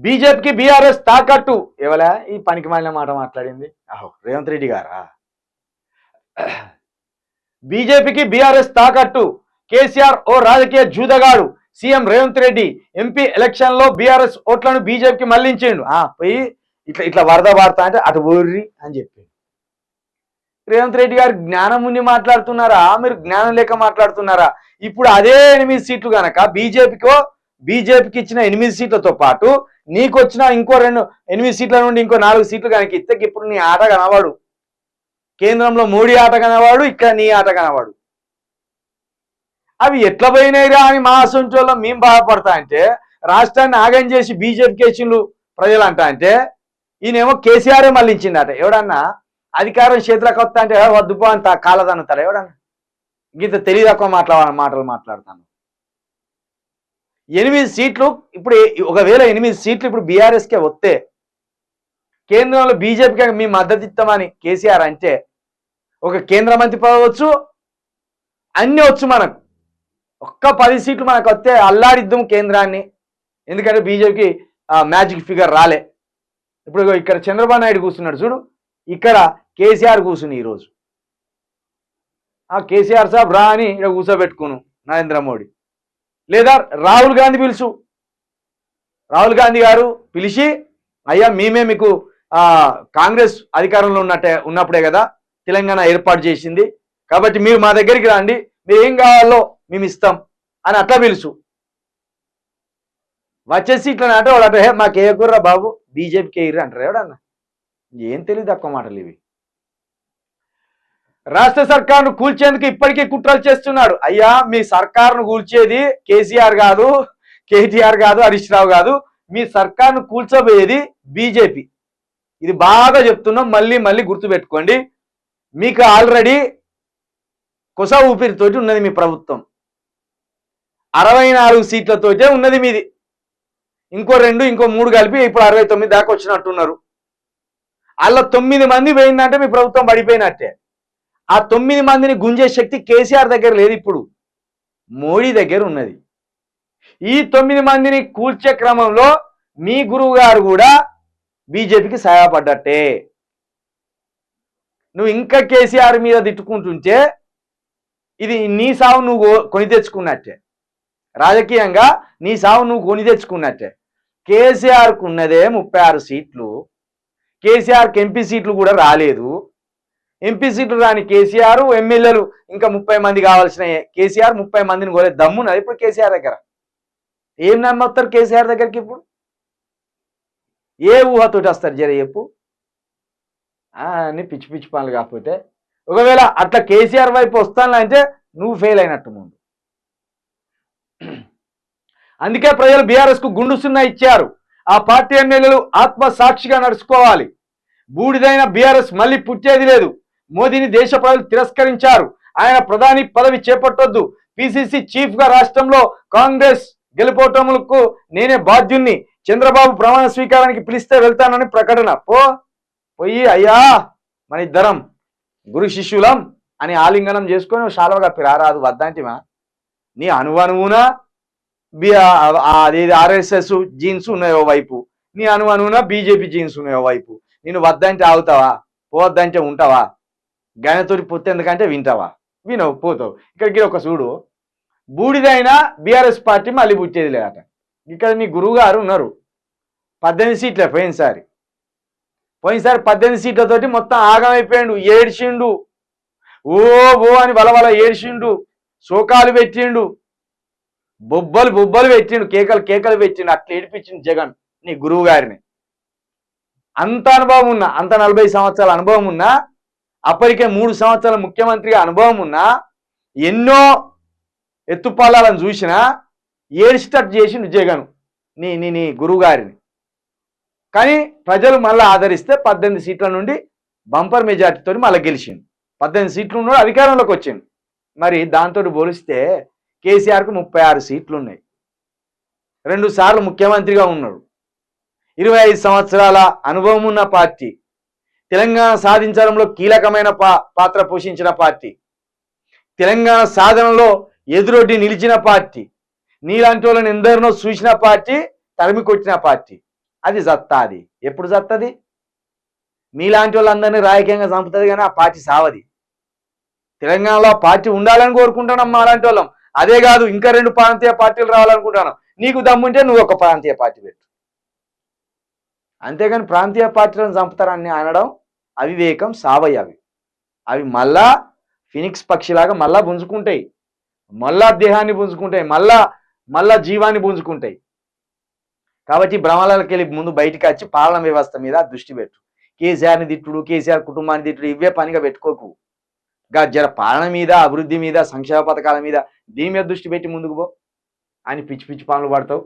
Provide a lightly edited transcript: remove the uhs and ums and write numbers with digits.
బీజేపీకి బీఆర్ఎస్ తాకట్టు. ఎవలా ఈ పనికి మాలిన మాట మాట్లాడింది? రేవంత్ రెడ్డి గారా? బీజేపీకి బీఆర్ఎస్ తాకట్టు. కేసీఆర్ ఓ రాజకీయ జూదగాడు. CM Revanth Reddy MP election లో బీఆర్ఎస్ ఓట్లను బీజేపీకి మళ్లించిండు. పోయి ఇట్లా ఇట్లా వరద వార్త అంటే అటు ఊర్రి అని చెప్పి రేవంత్ రెడ్డి గారు జ్ఞానం ఉండి మాట్లాడుతున్నారా, మీరు జ్ఞానం లేక మాట్లాడుతున్నారా? ఇప్పుడు అదే 8 సీట్లు గనక బీజేపీకి ఇచ్చిన 8 సీట్లతో పాటు నీకు వచ్చిన ఇంకో 8 సీట్ల నుండి ఇంకో 4 సీట్లు కనుక ఇస్తే ఇప్పుడు నీ ఆట కనవాడు. కేంద్రంలో మోడీ ఆట కనవాడు, ఇక్కడ నీ ఆట కనవాడు. అవి ఎట్లా పోయినాయిరా అని మా అసంటోళ్ళం మేము బాధపడతా అంటే, రాష్ట్రాన్ని ఆగం చేసి బీజేపీకి ఇచ్చిండ్రు ప్రజలు అంటా అంటే, ఈయనేమో కేసీఆరే మళ్ళించిందట. ఎవడన్నా అధికారం చేతులకు వస్తా అంటే వద్దుపో అంత కాలదన్నుతాడు ఎవడన్నా? గీత తెలివి తక్కువ మాటలు మాట్లాడతాను. 8 సీట్లు ఇప్పుడు ఒకవేళ 8 సీట్లు ఇప్పుడు బీఆర్ఎస్కే వస్తే కేంద్రంలో బీజేపీకి మీ మద్దతు ఇస్తామని కేసీఆర్ అంటే ఒక కేంద్ర మంత్రి పదవచ్చు, అన్నీ వచ్చు. మనకు ఒక్క 10 సీట్లు మనకు వస్తే అల్లాడిద్దాం కేంద్రాన్ని. ఎందుకంటే బీజేపీకి మ్యాజిక్ ఫిగర్ రాలే. ఇప్పుడు ఇక్కడ చంద్రబాబు నాయుడు కూర్చున్నాడు చూడు, ఇక్కడ కేసీఆర్ కూర్చుని ఈరోజు కేసీఆర్ సాబ్ రా అని ఇక్కడ కూర్చోబెట్టుకును నరేంద్ర మోడీ. లేదా రాహుల్ గాంధీ పిలుచు, రాహుల్ గాంధీ గారు పిలిచి అయ్యా మేమే మీకు కాంగ్రెస్ అధికారంలో ఉన్నప్పుడే కదా తెలంగాణ ఏర్పాటు చేసింది, కాబట్టి మీరు మా దగ్గరికి రండి, మీరు ఏం కావాలో మేము ఇస్తాం అని అట్లా పిలుచు. వచ్చేసి ఇట్లా అంటే వాడు అంటే మాకు ఏ కుర్రా బాబు బీజేపీకి వేయరు అంటారు ఎవడన్నా? ఏం తెలియదు తక్కువ మాటలు ఇవి. రాష్ట్ర సర్కారును కూల్చేందుకు ఇప్పటికీ కుట్రలు చేస్తున్నాడు. అయ్యా మీ సర్కారును కూల్చేది కేసీఆర్ కాదు, కేటీఆర్ కాదు, హరీష్ రావు కాదు, మీ సర్కారును కూల్చోబోయేది బీజేపీ. ఇది బాగా చెప్తున్నాం, మళ్ళీ గుర్తుపెట్టుకోండి. మీకు ఆల్రెడీ కొస ఊపిరితోటి ఉన్నది మీ ప్రభుత్వం. 64 సీట్లతోటే ఉన్నది మీది. ఇంకో 3 కలిపి ఇప్పుడు 69 దాకా వచ్చినట్టున్నారు. అలా 9 మంది పోయిందంటే మీ ప్రభుత్వం పడిపోయినట్టే. ఆ 9 మందిని గుంజే శక్తి కేసీఆర్ దగ్గర లేదు, ఇప్పుడు మోడీ దగ్గర ఉన్నది. ఈ 9 మందిని కూల్చే క్రమంలో మీ గురువు గారు కూడా బీజేపీకి సహాయపడ్డట్టే. నువ్వు ఇంకా కేసీఆర్ మీద తిట్టుకుంటుంటే ఇది నీ సావు నువ్వు కొని తెచ్చుకున్నట్టే. రాజకీయంగా నీ సావు నువ్వు కొని తెచ్చుకున్నట్టే. కేసీఆర్కు ఉన్నదే 36 సీట్లు. కేసీఆర్కి ఎంపీ సీట్లు కూడా రాలేదు. ఎంపీ సీట్లు రాని కేసీఆర్, ఎమ్మెల్యేలు ఇంకా 30 మంది కావాల్సిన కేసీఆర్ 30 మందిని కోలే దమ్మున్నది ఇప్పుడు కేసీఆర్ దగ్గర. ఏం నమ్మొస్తారు కేసీఆర్ దగ్గరికి? ఇప్పుడు ఏ ఊహతోటి వస్తారు జర చెప్పు. అన్ని పిచ్చి పనులు. కాకపోతే ఒకవేళ అట్లా కేసీఆర్ వైపు వస్తానంటే నువ్వు ఫెయిల్ అయినట్టు ముందు. అందుకే ప్రజలు బీఆర్ఎస్ కు గుండు సున్నా ఇచ్చారు. ఆ పార్టీ ఎమ్మెల్యేలు ఆత్మసాక్షిగా నడుచుకోవాలి. బూడిదైన బీఆర్ఎస్ మళ్ళీ పుట్టేది లేదు. మోదీని దేశ ప్రజలు తిరస్కరించారు. ఆయన ప్రధాని పదవి చేపట్టొద్దు. పిసిసి చీఫ్ గా రాష్ట్రంలో కాంగ్రెస్ గెలుపోటములకు నేనే బాధ్యుణ్ణి. చంద్రబాబు ప్రమాణ స్వీకారానికి పిలిస్తే వెళ్తానని ప్రకటన. పోయి అయ్యా మన ఇద్దరం గురు శిష్యులం అని ఆలింగనం చేసుకొని శాలువ కప్పి రారాదు వద్దంటిమా. నీ అనువున అది ఆర్ఎస్ఎస్ జీన్స్ ఉన్నాయో వైపు, నీ అనువున బీజేపీ జీన్స్ ఉన్నాయో వైపు. నేను వద్దంటే ఆగుతావా? పోవద్దంటే ఉంటావా? గాయనతోటి పొత్తు ఎందుకంటే వింటావా? వినవు, పోతావు. ఇక్కడికి ఒక చూడు, బూడిదైనా బీఆర్ఎస్ పార్టీ మళ్ళీ పుట్టేది లేదట. ఇక్కడ మీ గురువు గారు ఉన్నారు. 18 సీట్లే పోయినసారి 18 సీట్లతోటి మొత్తం ఆగమైపోయాడు. ఏడ్చిండు, ఓ అని బలబల ఏడ్చిండు, శోకాలు పెట్టిండు, బొబ్బలు పెట్టిండు, కేకలు పెట్టిండు. అట్లా ఏడిపించిండు జగన్ నీ గురువు గారిని. అంత అనుభవం ఉన్నా, అంత 40 సంవత్సరాల అనుభవం ఉన్నా, అప్పటికే 3 సంవత్సరాల ముఖ్యమంత్రిగా అనుభవం ఉన్నా, ఎన్నో ఎత్తుపాలను చూసినా ఏడ్చేటట్టు చేసిండు జగన్ నీ గురువు గారిని. కానీ ప్రజలు మళ్ళీ ఆదరిస్తే 18 సీట్ల నుండి బంపర్ మెజార్టీతో మళ్ళీ గెలిచిండు. 18 సీట్లు ఉన్నాడు, అధికారంలోకి వచ్చింది. మరి దాంతో పోలిస్తే కేసీఆర్కు 36 సీట్లు ఉన్నాయి. 2 సార్లు ముఖ్యమంత్రిగా ఉన్నాడు. 25 సంవత్సరాల అనుభవం ఉన్న పార్టీ, తెలంగాణ సాధించడంలో కీలకమైన పాత్ర పోషించిన పార్టీ, తెలంగాణ సాధనలో ఎదురొడ్డి నిలిచిన పార్టీ, నీలాంటి వాళ్ళని ఎందరినో చూసిన పార్టీ, తరిమి కొట్టిన పార్టీ. అది జత్తాది. ఎప్పుడు జత్తది? మీలాంటి వాళ్ళందరినీ రాజకీయంగా చంపుతుంది కానీ ఆ పార్టీ సావది. తెలంగాణలో ఆ పార్టీ ఉండాలని కోరుకుంటున్నాం మా అలాంటి వాళ్ళం. అదే కాదు ఇంకా 2 ప్రాంతీయ పార్టీలు రావాలనుకుంటున్నాను. నీకు దమ్ముంటే నువ్వు ఒక ప్రాంతీయ పార్టీ పెట్టు. అంతేగాని ప్రాంతీయ పార్టీలను చంపుతారని అనడం అవివేకం, సావయ్య అవి. అవి మళ్ళా ఫినిక్స్ పక్షిలాగా మళ్ళా పుంజుకుంటాయి, మళ్ళా దేహాన్ని పుంజుకుంటాయి, మళ్ళా జీవాన్ని పుంజుకుంటాయి. కాబట్టి భ్రమలకి వెళ్ళి ముందు బయటికి వచ్చి పాలన వ్యవస్థ మీద దృష్టి పెట్టు. కేసీఆర్ని తిట్టుడు, కేసీఆర్ కుటుంబాన్ని తిట్టుడు ఇవే పనిగా పెట్టుకోకు. జర పాలన మీద, అభివృద్ధి మీద, సంక్షేమ పథకాల మీద దీని మీద దృష్టి పెట్టి ముందుకు పో అని పిచ్చి పిచ్చి పనులు పడతావు.